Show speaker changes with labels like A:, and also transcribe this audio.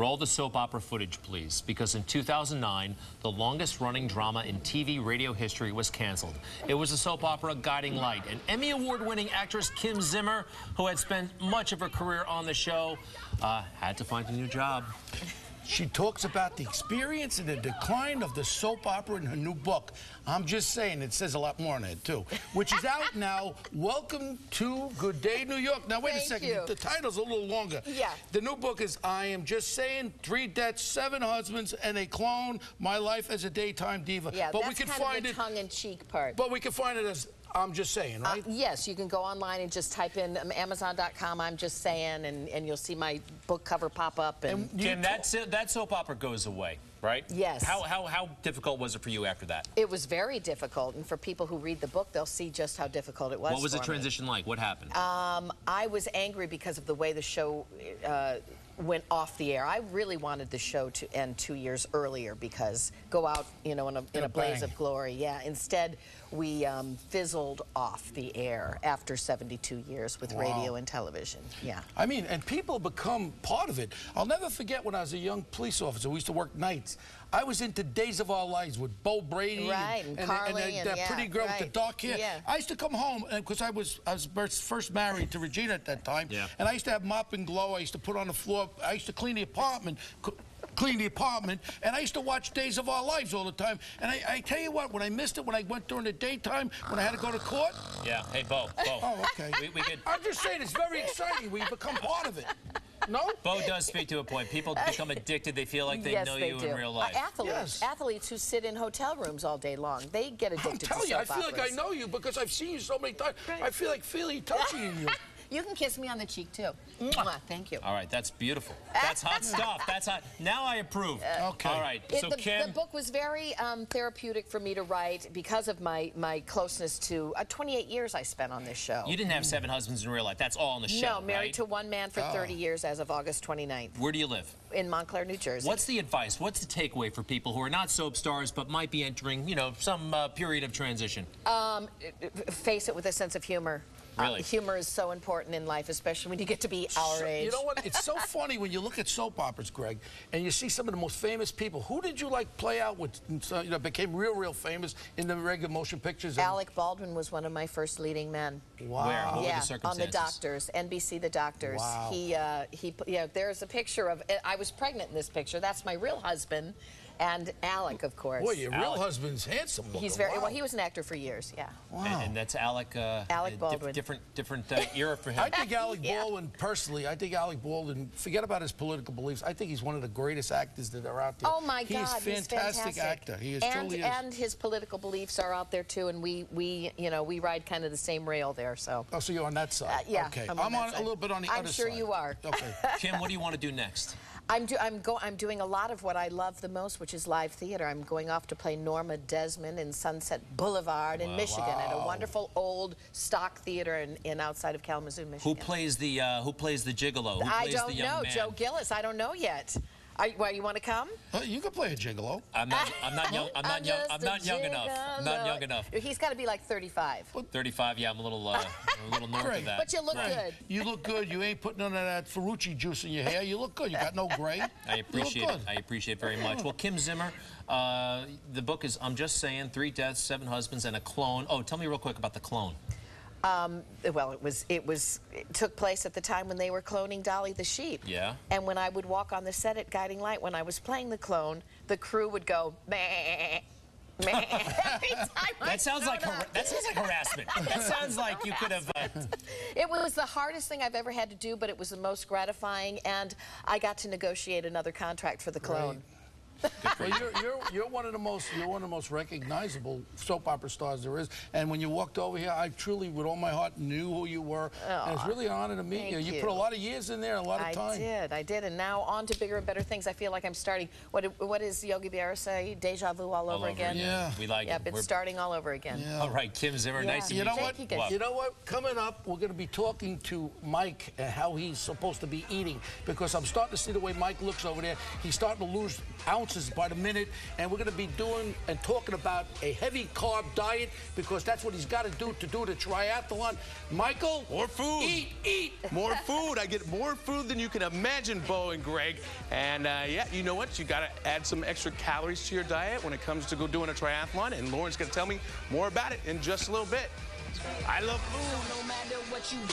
A: Roll the soap opera footage, please, because in 2009, the longest-running drama in TV radio history was canceled. It was the soap opera Guiding Light, and Emmy Award-winning actress Kim Zimmer, who had spent much of her career on the show, had to find a new job.
B: She talks about the experience and the decline of the soap opera in her new book. I'm just saying, it says a lot more in it, too, which is out now. Welcome to Good Day, New York. Now, wait a second.
C: You.
B: The title's a little longer.
C: Yeah.
B: The new book is I Am Just Saying, 3 Deaths, 7 Husbands, and a Clone, My Life as a Daytime Diva.
C: Yeah,
B: but
C: that's
B: we can
C: kind
B: find
C: of the tongue-in-cheek part.
B: But we can find it as I'm Just Saying, right?
C: Yes, you can go online and just type in Amazon.com, I'm Just Saying, and you'll see my book cover pop up. And
A: Kim, that soap opera goes away, right?
C: Yes.
A: How difficult was it for you after that?
C: It was very difficult, and for people who read the book, they'll see just how difficult it was.
A: What was the
C: for
A: transition like? What happened?
C: I was angry because of the way the show went off the air. I really wanted the show to end 2 years earlier, because go out, you know, in a blaze of glory. Yeah. Instead, we fizzled off the air after 72 years with radio and television. Yeah.
B: I mean, and people become part of it. I'll never forget when I was a young police officer. We used to work nights. I was into Days of Our Lives with Bo Brady
C: and Carly
B: and that pretty girl with the dark hair.
C: Yeah.
B: I used to come home, because I was first married to Regina at that time, and I used to have mop and glow. I used to put on the floor. I used to clean the apartment. And I used to watch Days of Our Lives all the time. And I tell you what, when I missed it, when I went during the daytime, when I had to go to court.
A: Yeah. Hey, Bo.
B: Oh, okay.
A: We could...
B: I'm just saying, it's very exciting. We become part of it. No?
A: Bo does speak to a point. People become addicted. They feel like they know you in real life.
C: Athletes who sit in hotel rooms all day long, they get addicted to soap operas.
B: I'm telling you, I feel like I know you because I've seen you so many times. Right. I feel like feeling touching you.
C: You can kiss me on the cheek, too. Thank you.
A: All right, that's beautiful. That's hot stuff. That's hot. Now I approve.
B: Okay.
A: All right, so Kim...
C: The book was very therapeutic for me to write because of my closeness to 28 years I spent on this show.
A: You didn't have 7 husbands in real life. That's all on the show,
C: No, married to one man for 30 years as of August 29th.
A: Where do you live?
C: In Montclair, New Jersey.
A: What's the advice? What's the takeaway for people who are not soap stars but might be entering, you know, some period of transition?
C: Face it with a sense of humor.
A: Really?
C: Humor is so important in life, especially when you get to be our age.
B: You know what? It's so funny when you look at soap operas, Greg, and you see some of the most famous people. Who did you like play out with? You know, became real famous in the regular motion pictures.
C: Alec Baldwin was one of my first leading men.
B: Wow.
A: Where? What were the circumstances?
C: On The Doctors, NBC The Doctors.
B: Wow.
C: Yeah, there's a picture of. I was pregnant in this picture. That's my real husband. And Alec, of course.
B: Boy, your real husband's handsome looking.
C: He's very well. He was an actor for years. Yeah.
B: Wow.
A: And that's Alec.
C: Alec Baldwin.
A: Different era for him.
B: I think Alec Baldwin, personally, Alec Baldwin. Forget about his political beliefs. I think he's one of the greatest actors that are out there.
C: Oh my God,
B: he's a fantastic actor. He is truly is.
C: And his political beliefs are out there too. And we ride kind of the same rail there. So.
B: Oh, so you're on that side.
C: Yeah.
B: Okay.
C: I'm
B: on
C: a
B: little bit on the other side.
C: I'm sure you are.
B: Okay.
A: Kim, what do you want to do next?
C: I'm doing a lot of what I love the most, which is live theater. I'm going off to play Norma Desmond in Sunset Boulevard in Michigan at a wonderful old stock theater in outside of Kalamazoo, Michigan.
A: Who plays the gigolo? Who plays the young man?
C: Joe Gillis. I don't know yet. Why you want to come?
B: You could play a gigolo.
A: I'm not young. I'm not young enough. I'm not young enough.
C: He's got to be like 35.
A: 35. Yeah, I'm a little north of that.
C: But you look good.
B: You look good. You ain't putting none of that Ferrucci juice in your hair. You look good. You got no gray.
A: I appreciate it. I appreciate it very much. Well, Kim Zimmer, the book is I'm Just Saying, 3 Deaths, 7 Husbands, and a Clone. Oh, tell me real quick about the clone.
C: Well, it took place at the time when they were cloning Dolly the sheep.
A: Yeah.
C: And when I would walk on the set at Guiding Light, when I was playing the clone, the crew would go, meh, meh, every time
A: that sounds like harassment. That sounds like you could have.
C: It was the hardest thing I've ever had to do, but it was the most gratifying, and I got to negotiate another contract for the clone.
B: Right. Well, you're one of the most recognizable soap opera stars there is. And when you walked over here, I truly, with all my heart, knew who you were. And it's really an honor to meet you. You put a lot of years in there, a lot of time.
C: I did. And now on to bigger and better things. I feel like I'm starting. What does Yogi Berra say? Deja vu all over again.
B: Yeah,
A: we like it.
C: It's starting all over again.
A: Yeah. All right, Kim Zimmer, nice to meet you.
B: You know what? Coming up, we're going to be talking to Mike and how he's supposed to be eating, because I'm starting to see the way Mike looks over there. He's starting to lose ounces ounces by the minute, and we're going to be doing and talking about a heavy carb diet because that's what he's got to do the triathlon. Michael?
D: More food.
B: Eat.
D: More food. I get more food than you can imagine, Bo and Greg. And yeah, you know what? You got to add some extra calories to your diet when it comes to go doing a triathlon, and Lauren's going to tell me more about it in just a little bit. I love food.